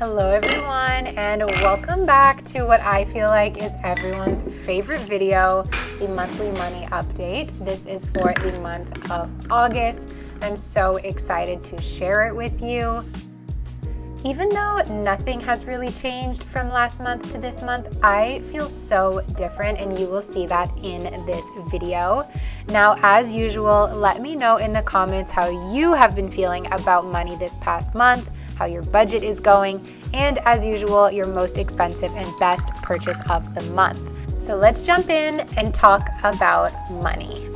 Hello everyone, and welcome back to what I feel like is everyone's favorite video, the monthly money update. This is for the month of August. I'm so excited to share it with you. Even though nothing has really changed from last month to this month, I feel so different, and you will see that in this video. Now, as usual, let me know in the comments how you have been feeling about money this past month, how your budget is going, and as usual, your most expensive and best purchase of the month. So let's jump in and talk about money.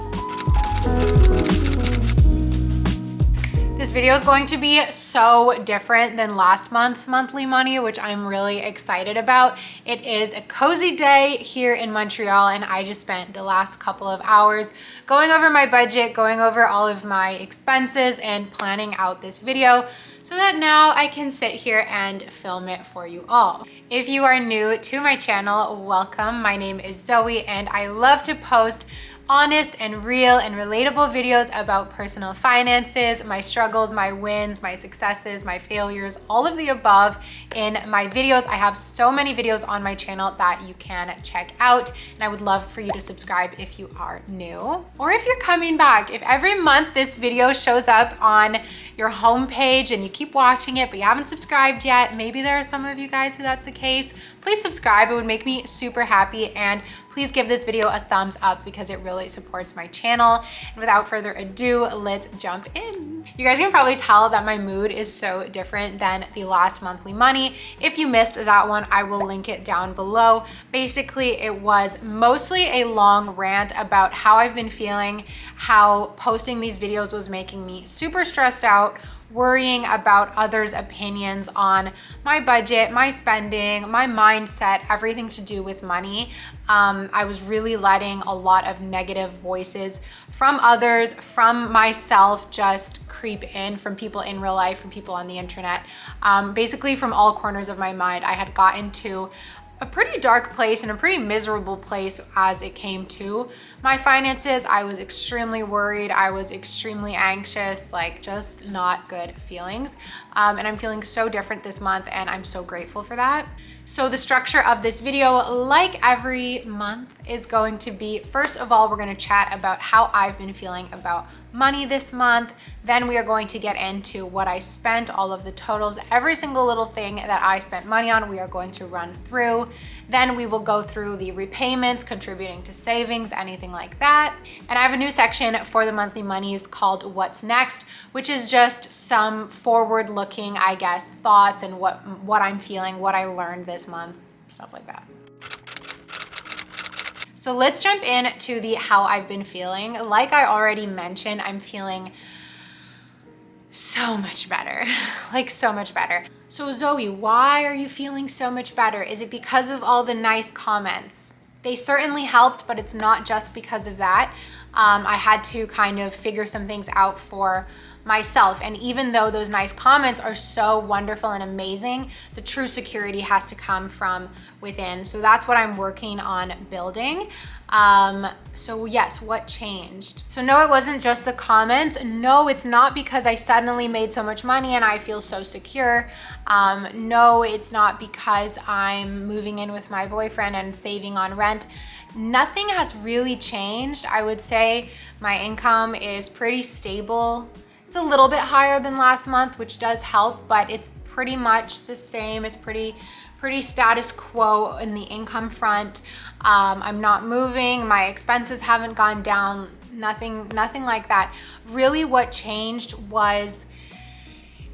This video is going to be so different than last month's monthly money, which I'm really excited about. It is a cozy day here in Montreal, and I just spent the last couple of hours going over my budget, going over all of my expenses, and planning out this video so that now I can sit here and film it for you all. If you are new to my channel, welcome. My name is Zoe, and I love to post honest and real and relatable videos about personal finances, my struggles, my wins, my successes, my failures, all of the above in my videos. I have so many videos on my channel that you can check out, and I would love for you to subscribe if you are new. Or if you're coming back, if every month this video shows up on your homepage and you keep watching it but you haven't subscribed yet, maybe there are some of you guys who that's the case, please subscribe. It would make me super happy, and please give this video a thumbs up because it really supports my channel. And without further ado, let's jump in. You guys can probably tell that my mood is so different than the last monthly money. If you missed that one, I will link it down below. Basically, it was mostly a long rant about how I've been feeling, how posting these videos was making me super stressed out, worrying about others' opinions on my budget, my spending, my mindset, everything to do with money. I was really letting a lot of negative voices from others, from myself, just creep in, from people in real life, from people on the internet, basically from all corners of my mind. I had gotten to a pretty dark place and a pretty miserable place as it came to my finances. I was extremely worried. I was extremely anxious, like just not good feelings. And I'm feeling so different this month, and I'm so grateful for that. So the structure of this video, like every month, is going to be, first of all, we're going to chat about how I've been feeling about money this month. Then we are going to get into what I spent, all of the totals, every single little thing that I spent money on, we are going to run through. Then we will go through the repayments, contributing to savings, anything like that. And I have a new section for the monthly monies called What's Next, which is just some forward-looking, I guess, thoughts and what I'm feeling, what I learned this month, stuff like that. So let's jump into the how I've been feeling. Like I already mentioned, I'm feeling so much better, like so much better. So Zoe, why are you feeling so much better? Is it because of all the nice comments? They certainly helped, but it's not just because of that. I had to kind of figure some things out for myself. And even though those nice comments are so wonderful and amazing, the true security has to come from within. So that's what I'm working on building. So yes, what changed? So no, it wasn't just the comments. No, it's not because I suddenly made so much money and I feel so secure. No, it's not because I'm moving in with my boyfriend and saving on rent. Nothing has really changed. I would say my income is pretty stable. It's a little bit higher than last month, which does help, but it's pretty much the same. It's pretty status quo in the income front. I'm not moving. My expenses haven't gone down. Nothing like that. Really what changed was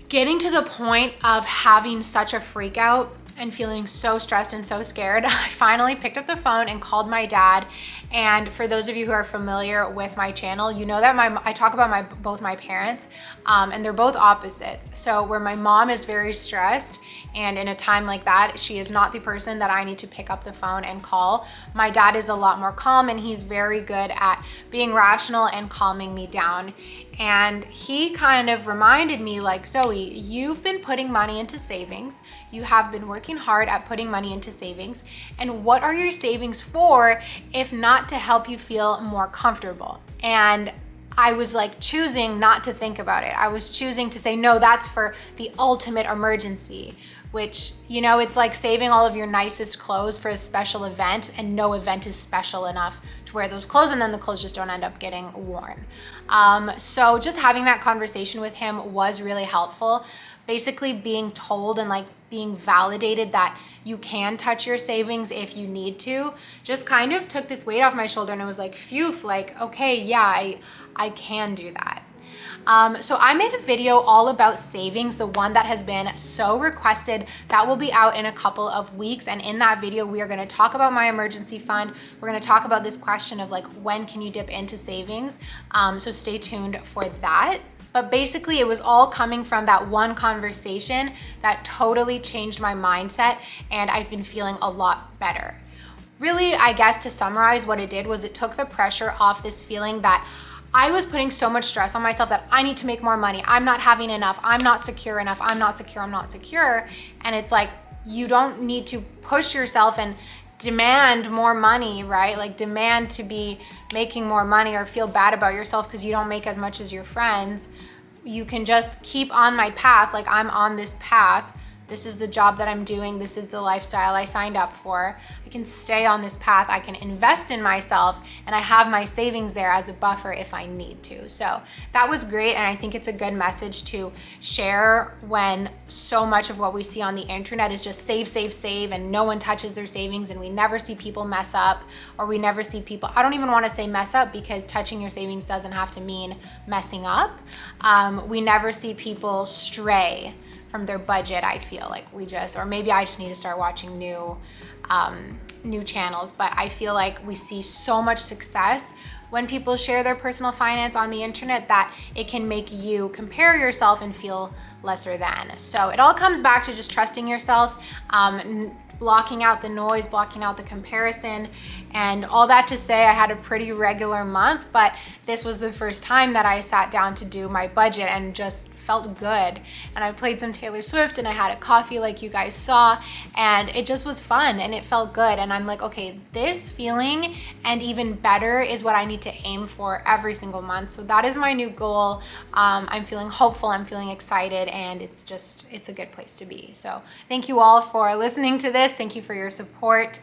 getting to the point of having such a freak out and feeling so stressed and so scared. I finally picked up the phone and called my dad. And for those of you who are familiar with my channel, you know that I talk about both my parents, and they're both opposites. So where my mom is very stressed, and in a time like that, she is not the person that I need to pick up the phone and call. My dad is a lot more calm, and he's very good at being rational and calming me down. And he kind of reminded me, like, Zoe, you've been putting money into savings. You have been working hard at putting money into savings. And what are your savings for if not to help you feel more comfortable? And I was like choosing not to think about it. I was choosing to say, no, that's for the ultimate emergency, which, you know, it's like saving all of your nicest clothes for a special event, and no event is special enough to wear those clothes, and then the clothes just don't end up getting worn. So just having that conversation with him was really helpful. Basically being told and like being validated that you can touch your savings if you need to, just kind of took this weight off my shoulder, and it was like, phew, like, okay, yeah, I can do that. So I made a video all about savings, the one that has been so requested. That will be out in a couple of weeks. And in that video, we are going to talk about my emergency fund. We're going to talk about this question of like, when can you dip into savings? So stay tuned for that. But basically it was all coming from that one conversation that totally changed my mindset, and I've been feeling a lot better. Really, I guess to summarize, what it did was it took the pressure off this feeling that I was putting so much stress on myself that I need to make more money. I'm not having enough. I'm not secure enough. I'm not secure. I'm not secure. And it's like, you don't need to push yourself and demand more money, right? Like demand to be making more money or feel bad about yourself because you don't make as much as your friends. You can just keep on my path. Like, I'm on this path. This is the job that I'm doing. This is the lifestyle I signed up for. I can stay on this path. I can invest in myself, and I have my savings there as a buffer if I need to. So that was great, and I think it's a good message to share when so much of what we see on the internet is just save, save, save, and no one touches their savings, and we never see people mess up, or we never see people, I don't even want to say mess up, because touching your savings doesn't have to mean messing up. We never see people stray from their budget. I feel like we just, or maybe I just need to start watching new channels, but I feel like we see so much success when people share their personal finance on the internet that it can make you compare yourself and feel lesser than. So it all comes back to just trusting yourself, blocking out the noise, blocking out the comparison, and all that to say, I had a pretty regular month, but this was the first time that I sat down to do my budget and just felt good. And I played some Taylor Swift, and I had a coffee like you guys saw, and it just was fun and it felt good. And I'm like, okay, this feeling and even better is what I need to aim for every single month. So that is my new goal. I'm feeling hopeful, I'm feeling excited, and it's a good place to be. So thank you all for listening to this. Thank you for your support.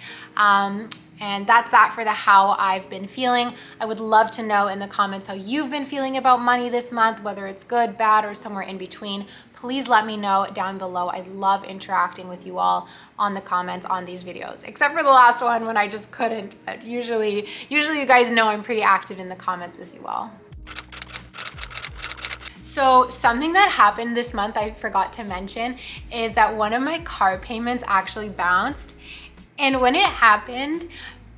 And that's that for the how I've been feeling. I would love to know in the comments how you've been feeling about money this month, whether it's good, bad, or somewhere in between. Please let me know down below. I love interacting with you all on the comments on these videos, except for the last one when I just couldn't. But usually you guys know I'm pretty active in the comments with you all. So something that happened this month I forgot to mention is that one of my car payments actually bounced. And when it happened,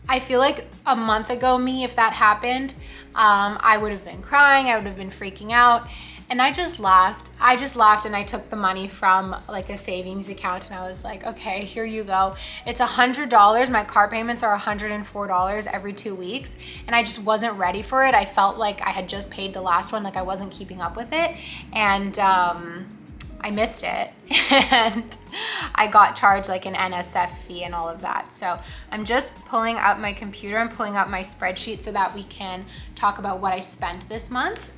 I feel like a month ago me, if that happened, I would have been crying, I would have been freaking out. And I just laughed. I just laughed, and I took the money from like a savings account, and I was like, okay, here you go. It's $100. My car payments are $104 every 2 weeks. And I just wasn't ready for it. I felt like I had just paid the last one, like I wasn't keeping up with it. And I missed it, and I got charged like an NSF fee and all of that. So I'm just pulling out my computer and pulling out my spreadsheet so that we can talk about what I spent this month.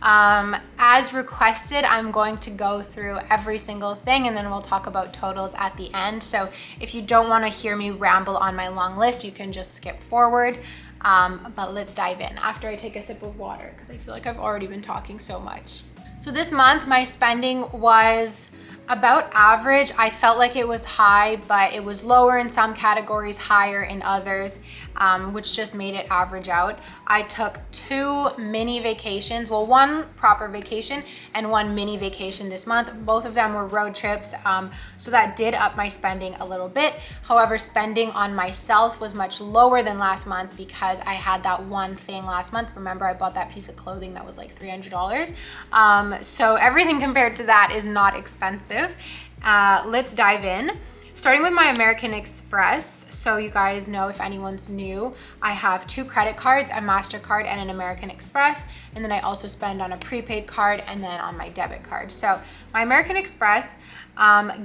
As requested, I'm going to go through every single thing, and then we'll talk about totals at the end. So if you don't want to hear me ramble on my long list, you can just skip forward. But let's dive in after I take a sip of water, because I feel like I've already been talking so much. So this month, my spending was about average. I felt like it was high, but it was lower in some categories, higher in others, which just made it average out. I took 2 mini vacations, well, 1 proper vacation and 1 mini vacation this month. Both of them were road trips, so that did up my spending a little bit. However, spending on myself was much lower than last month because I had that one thing last month. Remember, I bought that piece of clothing that was like $300. So everything compared to that is not expensive. Let's dive in. Starting with my American Express. So you guys know, if anyone's new, I have 2 credit cards, a MasterCard and an American Express. And then I also spend on a prepaid card and then on my debit card. So my American Express,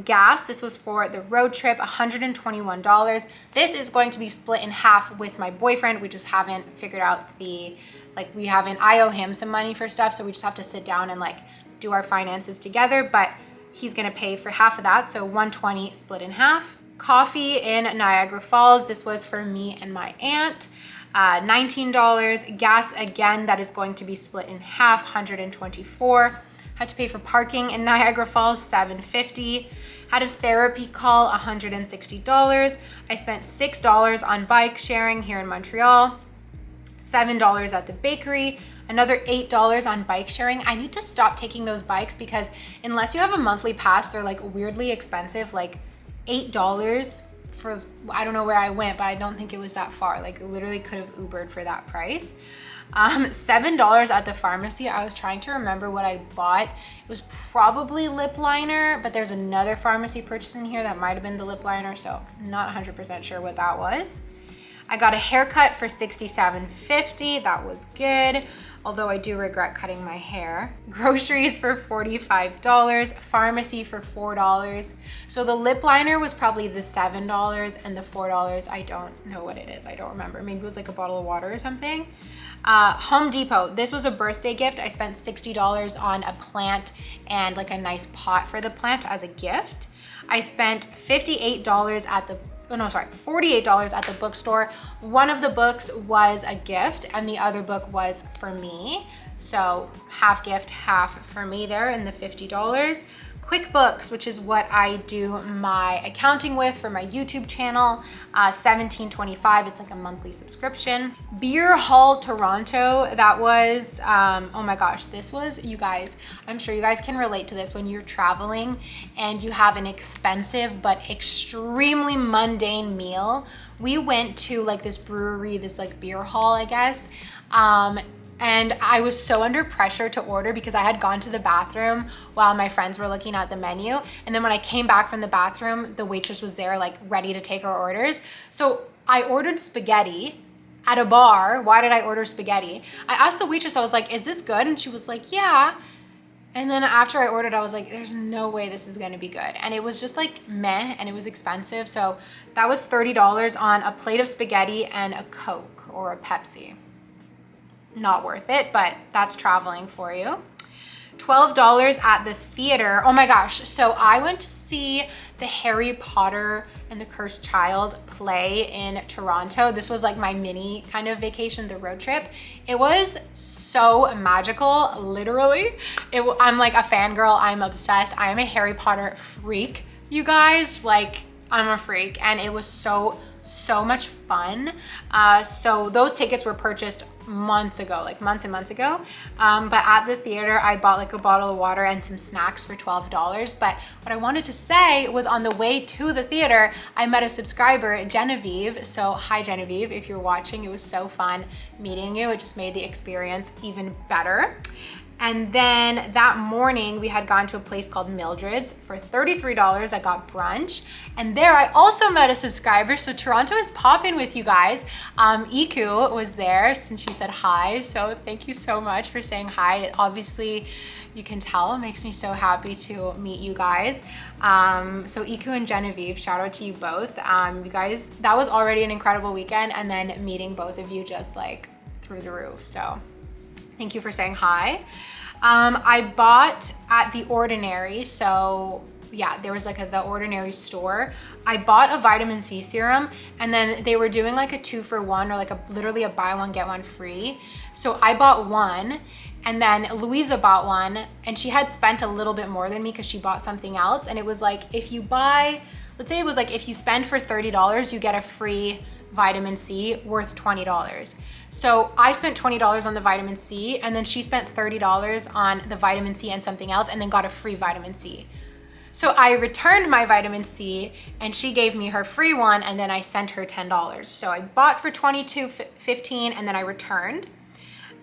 gas, this was for the road trip, $121. This is going to be split in half with my boyfriend. We just haven't figured out I owe him some money for stuff. So we just have to sit down and like do our finances together. But he's gonna pay for half of that, so 120 split in half. Coffee in Niagara Falls, this was for me and my aunt, $19. Gas, again, that is going to be split in half, 124. Had to pay for parking in Niagara Falls, $7.50. Had a therapy call, $160. I spent $6 on bike sharing here in Montreal, $7 at the bakery, another $8 on bike sharing. I need to stop taking those bikes because unless you have a monthly pass, they're like weirdly expensive, like $8 for, I don't know where I went, but I don't think it was that far. Like literally could have Ubered for that price. $7 at the pharmacy. I was trying to remember what I bought. It was probably lip liner, but there's another pharmacy purchase in here that might have been the lip liner, so I'm not 100% sure what that was. I got a haircut for $67.50. That was good, although I do regret cutting my hair. Groceries for $45, pharmacy for $4. So the lip liner was probably the $7 and the $4, I don't know what it is. I don't remember. Maybe it was like a bottle of water or something. Home Depot, this was a birthday gift. I spent $60 on a plant and like a nice pot for the plant as a gift. I spent $48 at the $48 at the bookstore. One of the books was a gift and the other book was for me. So half gift, half for me there in the $50. QuickBooks, which is what I do my accounting with for my YouTube channel, $17.25. It's like a monthly subscription. Beer Hall Toronto, that was, oh my gosh, this was, you guys, I'm sure you guys can relate to this when you're traveling and you have an expensive but extremely mundane meal. We went to like this brewery, this like beer hall, I guess. And I was so under pressure to order because I had gone to the bathroom while my friends were looking at the menu. And then when I came back from the bathroom, the waitress was there like ready to take our orders. So I ordered spaghetti at a bar. Why did I order spaghetti? I asked the waitress, I was like, is this good? And she was like, yeah. And then after I ordered, I was like, there's no way this is gonna be good. And it was just like meh, and it was expensive. So that was $30 on a plate of spaghetti and a Coke or a Pepsi. Not worth it, but that's traveling for you. $12 at the theater. Oh my gosh. So I went to see the Harry Potter and the Cursed Child play in Toronto. This was like my mini kind of vacation, the road trip. It was so magical, literally. I'm like a fangirl, I'm obsessed. I am a Harry Potter freak, you guys. Like, I'm a freak, and it was so much fun. So those tickets were purchased months ago, like months and months ago. But at the theater, I bought like a bottle of water and some snacks for $12. But what I wanted to say was on the way to the theater, I met a subscriber, Genevieve. So hi Genevieve, if you're watching, it was so fun meeting you. It just made the experience even better. And then that morning we had gone to a place called Mildred's for $33. I got brunch, and there I also met a subscriber. So Toronto is popping with you guys. Iku was there and she said hi. So thank you so much for saying hi. Obviously, you can tell, it makes me so happy to meet you guys. So Iku and Genevieve, shout out to you both. You guys, that was already an incredible weekend, and then meeting both of you just like through the roof. So thank you for saying hi. I bought at The Ordinary. So yeah, there was like The Ordinary store. I bought a vitamin C serum, and then they were doing like a 2-for-1 or like literally a buy one, get one free. So I bought one, and then Louisa bought one, and she had spent a little bit more than me because she bought something else. And it was like, if you buy, let's say it was like, if you spend for $30, you get a free vitamin C worth $20. So I spent $20 on the vitamin C, and then she spent $30 on the vitamin C and something else, and then got a free vitamin C. So I returned my vitamin C, and she gave me her free one, and then I sent her $10. So I bought for $22.15, and then I returned.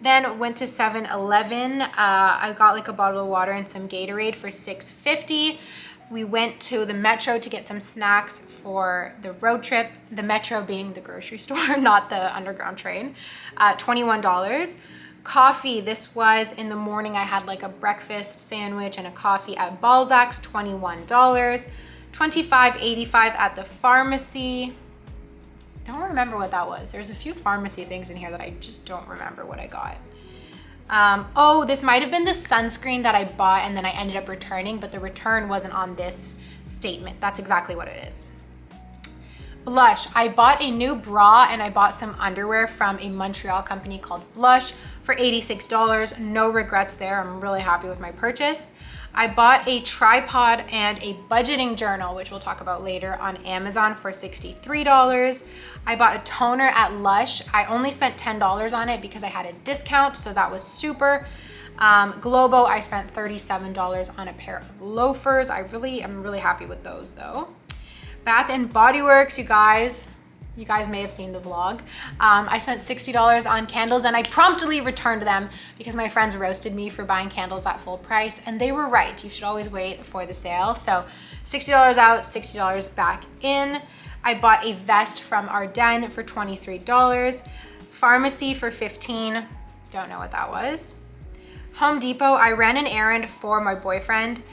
Then went to 7-Eleven. I got like a bottle of water and some Gatorade for $6.50. We went to the Metro to get some snacks for the road trip. The Metro being the grocery store, not the underground train. $21. Coffee, this was in the morning. I had like a breakfast sandwich and a coffee at Balzac's, $21. $25.85 at the pharmacy. Don't remember what that was. There's a few pharmacy things in here that I just don't remember what I got. Oh, this might have been the sunscreen that I bought and then I ended up returning, but the return wasn't on this statement. That's exactly what it is. Blush. I bought a new bra and I bought some underwear from a Montreal company called Blush for $86. No regrets there. I'm really happy with my purchase. I bought a tripod and a budgeting journal, which we'll talk about later, on Amazon for $63. I bought a toner at Lush. I only spent $10 on it because I had a discount, so that was super. Globo, I spent $37 on a pair of loafers. I'm really happy with those though. Bath and Body Works, you guys may have seen the vlog. I spent $60 on candles and I promptly returned them because my friends roasted me for buying candles at full price, and they were right. You should always wait for the sale. So $60 out, $60 back in. I bought a vest from Ardennes for $23. Pharmacy for $15. Don't know what that was. Home Depot, I ran an errand for my boyfriend.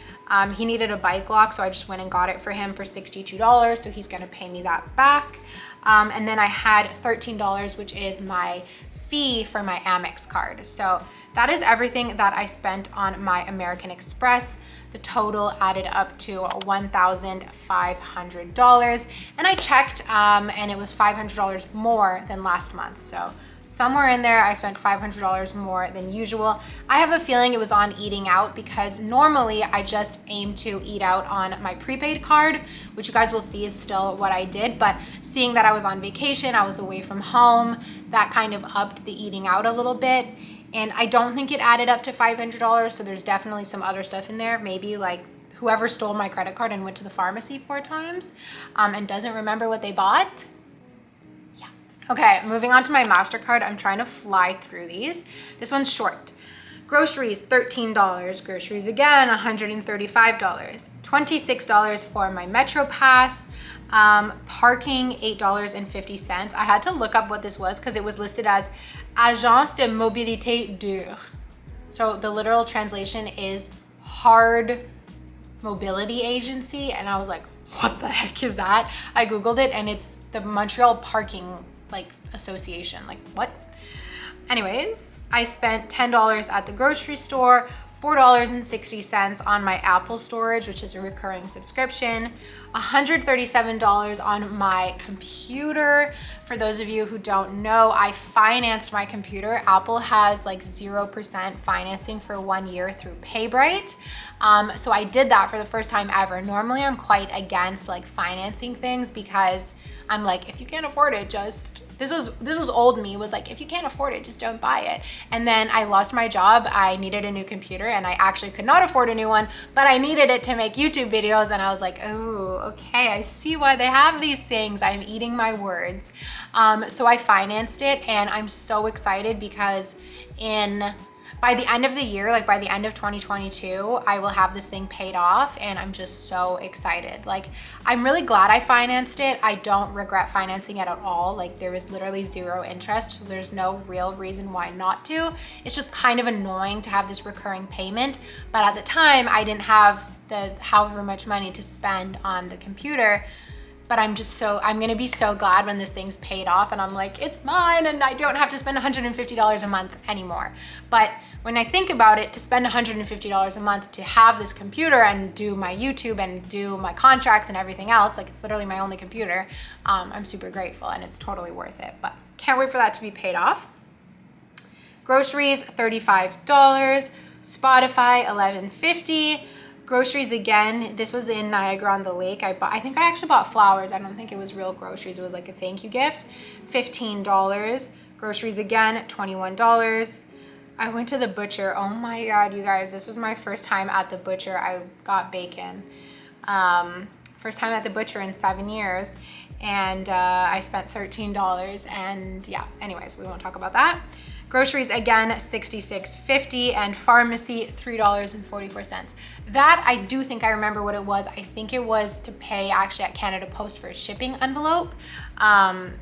He needed a bike lock, so I just went and got it for him for $62, so he's gonna pay me that back. And then I had $13, which is my fee for my Amex card. So that is everything that I spent on my American Express. The total added up to $1,500. And I checked and it was $500 more than last month. So somewhere in there, I spent $500 more than usual. I have a feeling it was on eating out because normally I just aim to eat out on my prepaid card, which you guys will see is still what I did. But seeing that I was on vacation, I was away from home, that kind of upped the eating out a little bit. And I don't think it added up to $500. So there's definitely some other stuff in there. Maybe like whoever stole my credit card and went to the pharmacy 4 times and doesn't remember what they bought. Okay, moving on to my MasterCard. I'm trying to fly through these. This one's short. Groceries, $13. Groceries again, $135. $26 for my Metro Pass. Parking, $8.50. I had to look up what this was because it was listed as Agence de Mobilité Dure. So the literal translation is hard mobility agency. And I was like, what the heck is that? I Googled it and it's the Montreal Parking association. Like what? Anyways, I spent $10 at the grocery store, $4.60 on my Apple storage, which is a recurring subscription, $137 on my computer. For those of you who don't know, I financed my computer. Apple has like 0% financing for 1 year through PayBright. So I did that for the first time ever. Normally I'm quite against like financing things because I'm like, if you can't afford it, this was old me, was like, if you can't afford it, just don't buy it. And then I lost my job. I needed a new computer and I actually could not afford a new one, but I needed it to make YouTube videos. And I was like, oh, okay, I see why they have these things. I'm eating my words. So I financed it and I'm so excited because by the end of the year, like by the end of 2022, I will have this thing paid off and I'm just so excited. Like, I'm really glad I financed it. I don't regret financing it at all. Like there was literally 0 interest, so there's no real reason why not to. It's just kind of annoying to have this recurring payment. But at the time, I didn't have the however much money to spend on the computer. But I'm gonna be so glad when this thing's paid off and I'm like, it's mine and I don't have to spend $150 a month anymore. But when I think about it, to spend $150 a month to have this computer and do my YouTube and do my contracts and everything else, like it's literally my only computer, I'm super grateful and it's totally worth it. But can't wait for that to be paid off. Groceries, $35. Spotify, $11.50. Groceries again, this was in Niagara-on-the-Lake. I think I actually bought flowers. I don't think it was real groceries. It was like a thank you gift. $15. Groceries again, $21. I went to the butcher. Oh my God, you guys, this was my first time at the butcher. I got bacon. First time at the butcher in 7 years. And I spent $13 and yeah, anyways, we won't talk about that. Groceries again, $66.50, and pharmacy, $3.44. That I do think I remember what it was. I think it was to pay actually at Canada Post for a shipping envelope.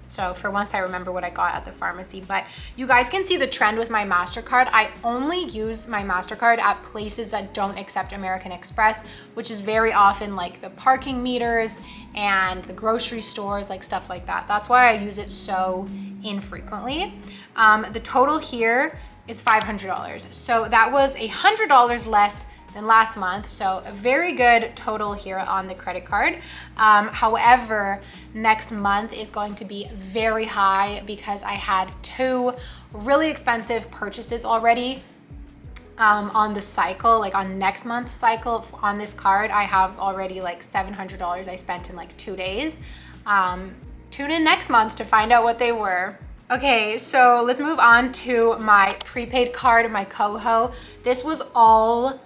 So for once I remember what I got at the pharmacy, but you guys can see the trend with my MasterCard. I only use my MasterCard at places that don't accept American Express, which is very often like the parking meters and the grocery stores, like stuff like that. That's why I use it so infrequently. The total here is $500. So that was $100 less than last month. So a very good total here on the credit card. However, next month is going to be very high because I had 2 really expensive purchases already on the cycle, like on next month's cycle on this card. I have already like $700 I spent in like 2 days. Tune in next month to find out what they were. Okay, so let's move on to my prepaid card, my Coho. This was all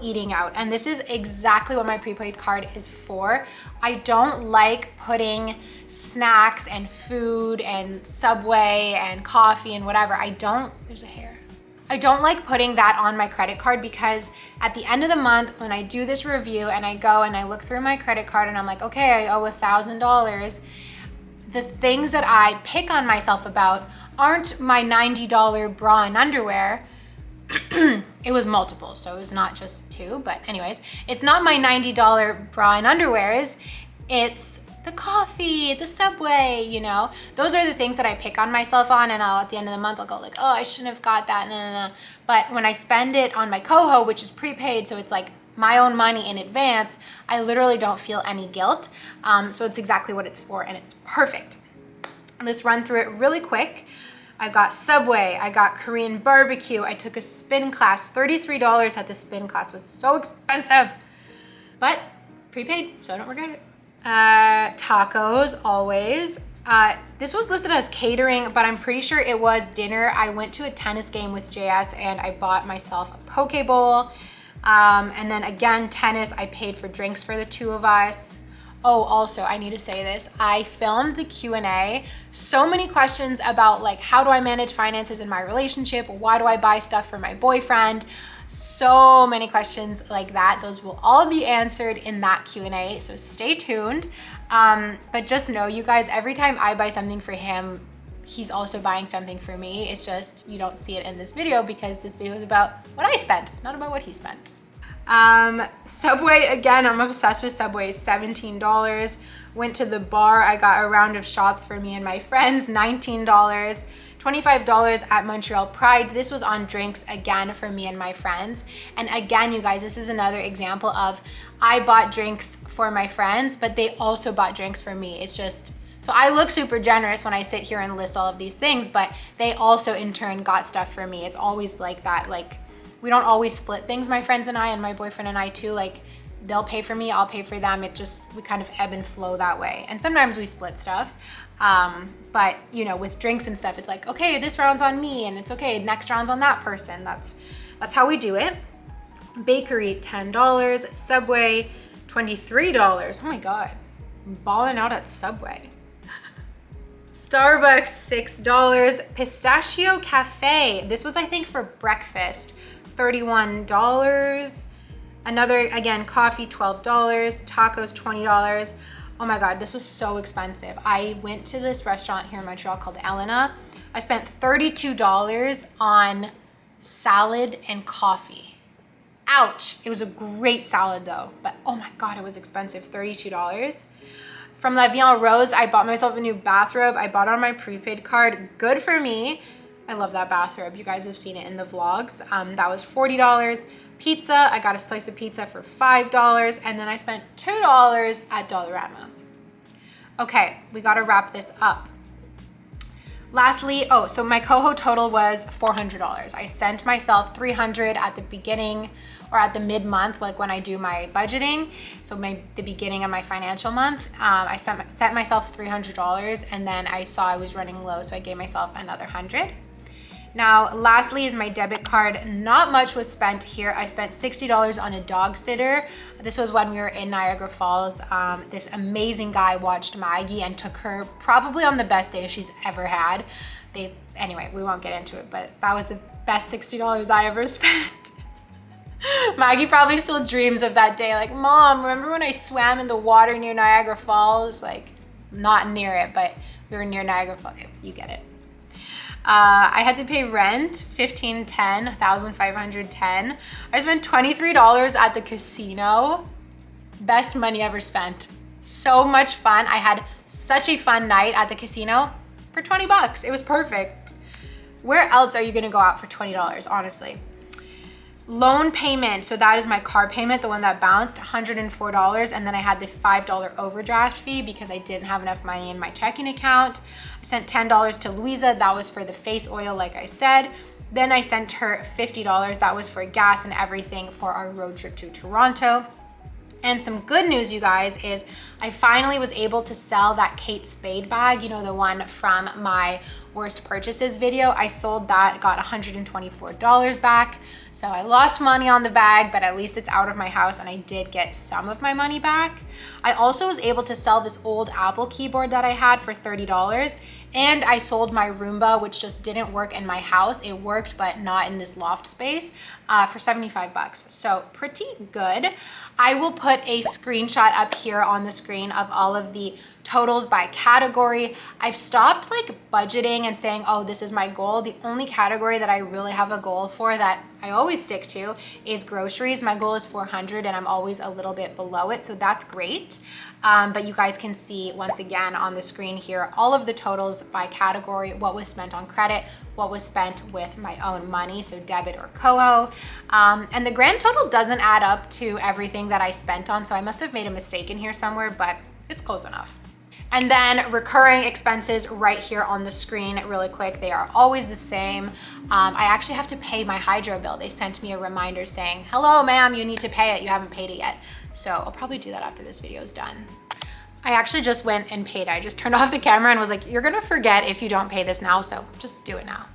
eating out. And this is exactly what my prepaid card is for. I don't like putting snacks and food and Subway and coffee and whatever. There's a hair. I don't like putting that on my credit card because at the end of the month, when I do this review and I go and I look through my credit card and I'm like, okay, I owe $1,000. The things that I pick on myself about aren't my $90 bra and underwear. It was multiple, so it was not just 2, but anyways, it's not my $90 bra and underwears, it's the coffee, the Subway, you know? Those are the things that I pick on myself on, and at the end of the month, I'll go like, oh, I shouldn't have got that, no. But when I spend it on my Coho, which is prepaid, so it's like my own money in advance, I literally don't feel any guilt. So it's exactly what it's for, and it's perfect. Let's run through it really quick. I got Subway, I got Korean barbecue, I took a spin class, $33 at the spin class, was so expensive, but prepaid, so I don't regret it. Tacos, always. This was listed as catering, but I'm pretty sure it was dinner. I went to a tennis game with JS and I bought myself a poke bowl. And then again, tennis, I paid for drinks for the 2 of us. Oh, also, I need to say this. I filmed the Q&A. So many questions about like, how do I manage finances in my relationship? Why do I buy stuff for my boyfriend? So many questions like that. Those will all be answered in that Q&A, so stay tuned. But just know, you guys, every time I buy something for him, he's also buying something for me. It's just, you don't see it in this video because this video is about what I spent, not about what he spent. Subway, again, I'm obsessed with Subway, $17. Went to the bar, I got a round of shots for me and my friends, $19. $25 at Montreal Pride. This was on drinks again for me and my friends. And again, you guys, this is another example of I bought drinks for my friends, but they also bought drinks for me. It's just, so I look super generous when I sit here and list all of these things, but they also in turn got stuff for me. It's always like that. Like, we don't always split things, my friends and I, and my boyfriend and I too. Like, they'll pay for me, I'll pay for them. It just, we kind of ebb and flow that way. And sometimes we split stuff. But you know, with drinks and stuff, it's like, okay, this round's on me, and it's okay, next round's on that person. That's how we do it. Bakery, $10. Subway, $23. Oh my God, I'm balling out at Subway. Starbucks, $6. Pistachio Cafe. This was, I think, for breakfast, $31. Another, again, coffee, $12. Tacos, $20. Oh my God, this was so expensive. I went to this restaurant here in Montreal called Elena. I spent $32 on salad and coffee. Ouch. It was a great salad though, but oh my God, it was expensive, $32. From La Vie en Rose, I bought myself a new bathrobe. I bought it on my prepaid card. Good for me. I love that bathrobe. You guys have seen it in the vlogs. That was $40. Pizza, I got a slice of pizza for $5, and then I spent $2 at Dollarama. Okay, we gotta wrap this up. Lastly, so my Coho total was $400. I sent myself $300 at the beginning or at the mid-month, like when I do my budgeting. So the beginning of my financial month, I set myself $300, and then I saw I was running low, so I gave myself another $100. Now, lastly is my debit card. Not much was spent here. I spent $60 on a dog sitter. This was when we were in Niagara Falls. This amazing guy watched Maggie and took her probably on the best day she's ever had. Anyway, we won't get into it, but that was the best $60 I ever spent. Maggie probably still dreams of that day. Like, Mom, remember when I swam in the water near Niagara Falls? Like, not near it, but we were near Niagara Falls. You get it. I had to pay rent, $1,510. I spent $23 at the casino. Best money ever spent. So much fun. I had such a fun night at the casino for 20 bucks. It was perfect. Where else are you gonna go out for $20, honestly? Loan payment, so that is my car payment, the one that bounced, $104. And then I had the $5 overdraft fee because I didn't have enough money in my checking account. I sent $10 to Louisa, that was for the face oil, like I said. Then I sent her $50, that was for gas and everything for our road trip to Toronto. And some good news, you guys, is I finally was able to sell that Kate Spade bag, you know, the one from my worst purchases video. I sold that, got $124 back. So I lost money on the bag, but at least it's out of my house and I did get some of my money back. I also was able to sell this old Apple keyboard that I had for $30. And I sold my Roomba, which just didn't work in my house. It worked, but not in this loft space, for 75 bucks. So pretty good. I will put a screenshot up here on the screen of all of the totals by category. I've stopped like budgeting and saying, oh, this is my goal. The only category that I really have a goal for that I always stick to is groceries. My goal is 400 and I'm always a little bit below it. So that's great. But you guys can see once again on the screen here, all of the totals by category, what was spent on credit, what was spent with my own money, so debit or Koho. And the grand total doesn't add up to everything that I spent on. So I must have made a mistake in here somewhere, but it's close enough. And then recurring expenses right here on the screen really quick. They are always the same. I actually have to pay my hydro bill. They sent me a reminder saying, hello, ma'am, you need to pay it. You haven't paid it yet. So I'll probably do that after this video is done. I actually just went and paid. I just turned off the camera and was like, you're gonna forget if you don't pay this now, so just do it now.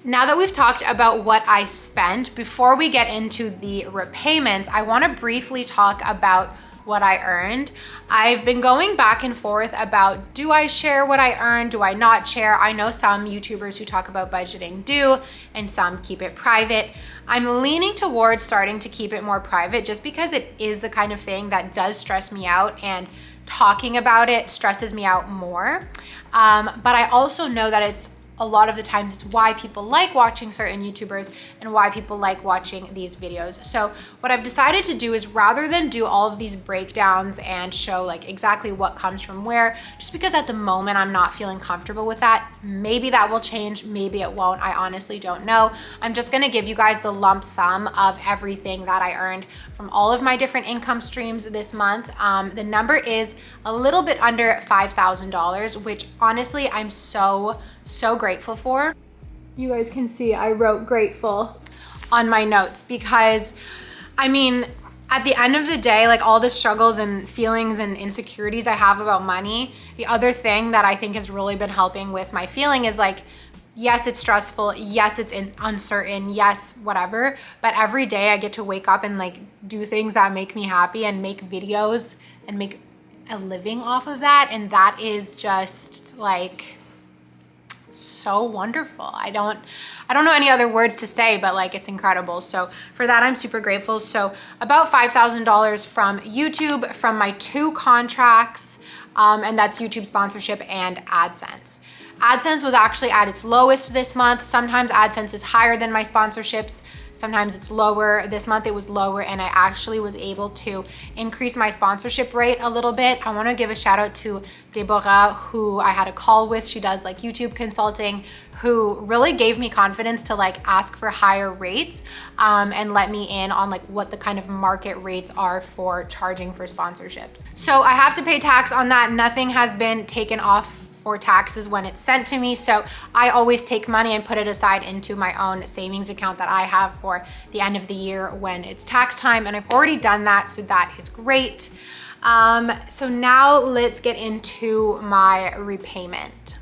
Now that we've talked about what I spent, before we get into the repayments, I wanna briefly talk about what I earned. I've been going back and forth about, do I share what I earn? Do I not share? I know some YouTubers who talk about budgeting do, and some keep it private. I'm leaning towards starting to keep it more private just because it is the kind of thing that does stress me out, and talking about it stresses me out more. But I also know that it's a lot of the times it's why people like watching certain YouTubers and why people like watching these videos. So what I've decided to do is, rather than do all of these breakdowns and show like exactly what comes from where, just because at the moment I'm not feeling comfortable with that. Maybe that will change, maybe it won't. I honestly don't know. I'm just gonna give you guys the lump sum of everything that I earned from all of my different income streams this month. The number is a little bit under $5,000, which honestly I'm so grateful for. You guys can see I wrote grateful on my notes because, I mean, at the end of the day, like all the struggles and feelings and insecurities I have about money, the other thing that I think has really been helping with my feeling is like, yes, it's stressful. Yes, it's uncertain. Yes, whatever. But every day I get to wake up and like do things that make me happy and make videos and make a living off of that. And that is just like so wonderful. I don't know any other words to say, but like it's incredible. So for that, I'm super grateful. So about $5,000 from YouTube, from my 2 contracts, and that's YouTube sponsorship and AdSense. AdSense was actually at its lowest this month. Sometimes AdSense is higher than my sponsorships. Sometimes it's lower. This month it was lower, and I actually was able to increase my sponsorship rate a little bit. I want to give a shout out to Deborah, who I had a call with. She does like YouTube consulting, who really gave me confidence to like ask for higher rates, and let me in on like what the kind of market rates are for charging for sponsorships. So I have to pay tax on that. Nothing has been taken off for taxes when it's sent to me. So I always take money and put it aside into my own savings account that I have for the end of the year when it's tax time. And I've already done that, so that is great. So now let's get into my repayment.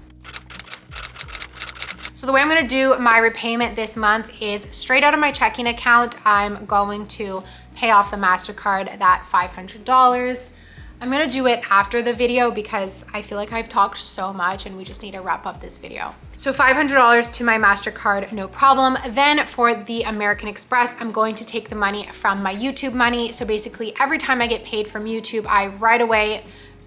So the way I'm gonna do my repayment this month is straight out of my checking account. I'm going to pay off the MasterCard, that $500. I'm gonna do it after the video because I feel like I've talked so much and we just need to wrap up this video. So $500 to my MasterCard, no problem. Then for the American Express, I'm going to take the money from my YouTube money. So basically every time I get paid from YouTube, I right away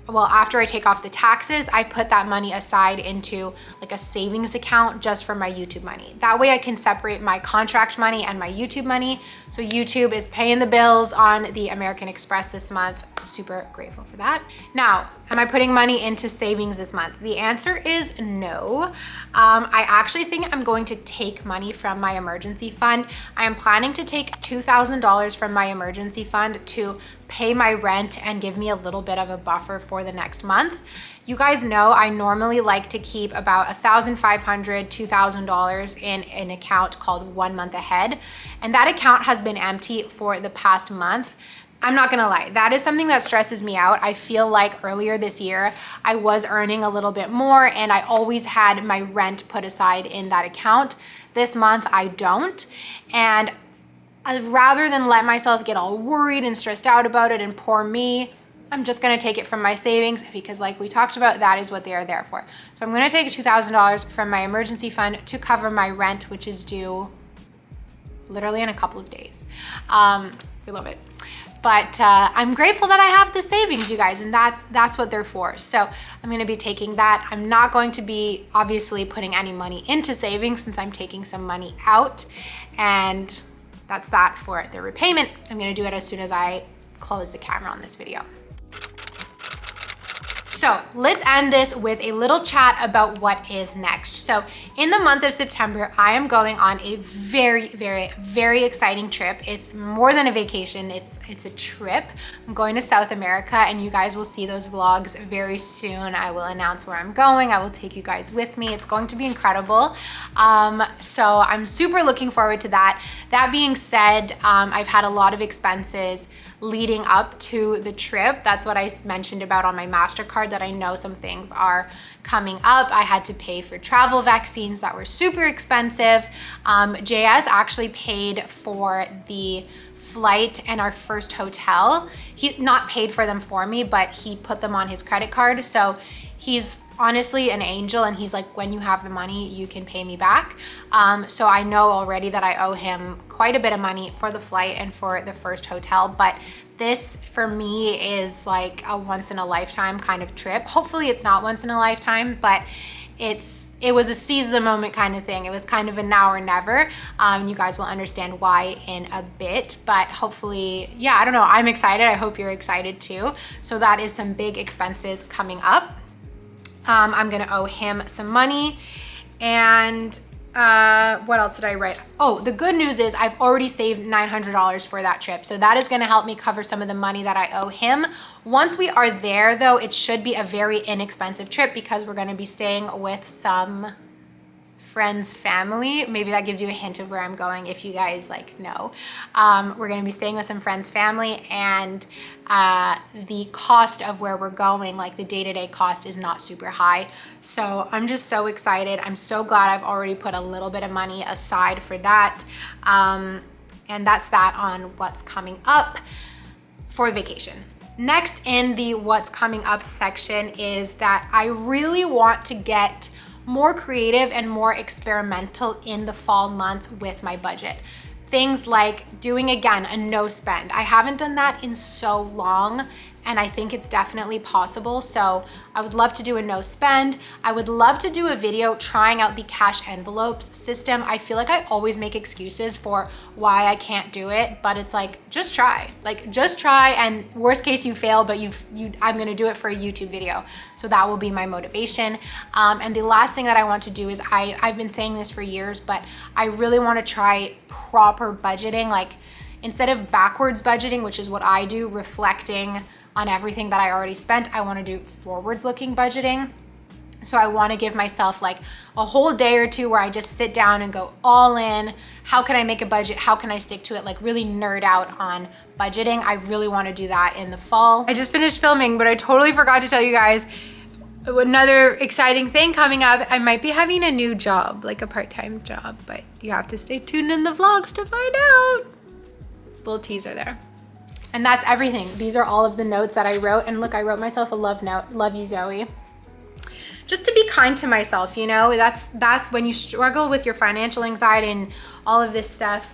well, after I take off the taxes, I put that money aside into like a savings account just for my YouTube money. That way I can separate my contract money and my YouTube money. So YouTube is paying the bills on the American Express this month. Super grateful for that. Now, am I putting money into savings this month? The answer is no. I actually think I'm going to take money from my emergency fund. I am planning to take $2,000 from my emergency fund to pay my rent and give me a little bit of a buffer for the next month. You guys know I normally like to keep about $1,500, $2,000 in an account called 1 month ahead. And that account has been empty for the past month. I'm not gonna lie, that is something that stresses me out. I feel like earlier this year, I was earning a little bit more and I always had my rent put aside in that account. This month, I don't. And rather than let myself get all worried and stressed out about it and poor me, I'm just gonna take it from my savings because like we talked about, that is what they are there for. So I'm gonna take $2,000 from my emergency fund to cover my rent, which is due literally in a couple of days. We love it. But I'm grateful that I have the savings, you guys, and that's what they're for. So I'm gonna be taking that. I'm not going to be obviously putting any money into savings since I'm taking some money out, and that's that for the repayment. I'm gonna do it as soon as I close the camera on this video. So let's end this with a little chat about what is next. So in the month of September, I am going on a very, very, very exciting trip. It's more than a vacation, it's a trip. I'm going to South America and you guys will see those vlogs very soon. I will announce where I'm going. I will take you guys with me. It's going to be incredible. So I'm super looking forward to that. That being said, I've had a lot of expenses leading up to the trip. That's what I mentioned about on my MasterCard, that I know some things are coming up. I had to pay for travel vaccines that were super expensive. JS actually paid for the flight and our first hotel. He not paid for them for me, but he put them on his credit card. So he's honestly an angel, and he's like, when you have the money, you can pay me back. So I know already that I owe him quite a bit of money for the flight and for the first hotel, but this for me is like a once in a lifetime kind of trip. Hopefully it's not once in a lifetime, but it was a seize the moment kind of thing. It was kind of a now or never. You guys will understand why in a bit, but hopefully, yeah, I don't know. I'm excited. I hope you're excited too. So that is some big expenses coming up. I'm gonna owe him some money. And what else did I write? Oh, the good news is I've already saved $900 for that trip. So that is gonna help me cover some of the money that I owe him. Once we are there though, it should be a very inexpensive trip because we're gonna be staying with some friend's family. Maybe that gives you a hint of where I'm going if you guys like know. We're gonna be staying with some friend's family, and the cost of where we're going, like the day-to-day cost, is not super high. So I'm just so excited. I'm so glad I've already put a little bit of money aside for that. And that's that on what's coming up for vacation. Next in the what's coming up section is that I really want to get more creative and more experimental in the fall months with my budget. Things like doing, again, a no spend. I haven't done that in so long, and I think it's definitely possible. So I would love to do a no spend. I would love to do a video trying out the cash envelopes system. I feel like I always make excuses for why I can't do it, but it's like, just try. Like, just try, and worst case you fail, but I'm gonna do it for a YouTube video. So that will be my motivation. And the last thing that I want to do is, I've been saying this for years, but I really wanna try proper budgeting. Like, instead of backwards budgeting, which is what I do, reflecting on everything that I already spent, I wanna do forwards looking budgeting. So I wanna give myself like a whole day or two where I just sit down and go all in. How can I make a budget? How can I stick to it? Like, really nerd out on budgeting. I really wanna do that in the fall. I just finished filming, but I totally forgot to tell you guys another exciting thing coming up. I might be having a new job, like a part-time job, but you have to stay tuned in the vlogs to find out. Little teaser there. And that's everything. These are all of the notes that I wrote. And look, I wrote myself a love note. Love you, Zoe. Just to be kind to myself, you know, that's when you struggle with your financial anxiety and all of this stuff.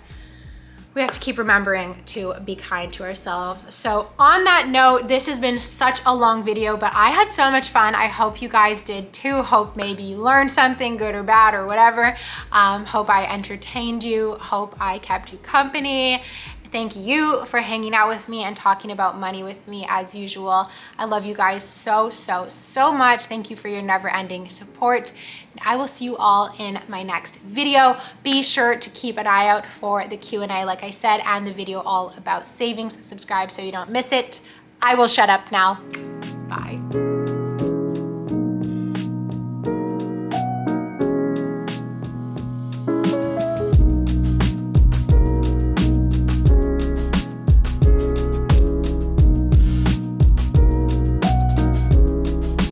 we have to keep remembering to be kind to ourselves. So on that note, this has been such a long video, but I had so much fun. I hope you guys did too. Hope maybe you learned something good or bad or whatever. Hope I entertained you. Hope I kept you company. Thank you for hanging out with me and talking about money with me as usual. I love you guys so, so, so much. Thank you for your never-ending support. And I will see you all in my next video. Be sure to keep an eye out for the Q&A, like I said, and the video all about savings. Subscribe so you don't miss it. I will shut up now. Bye.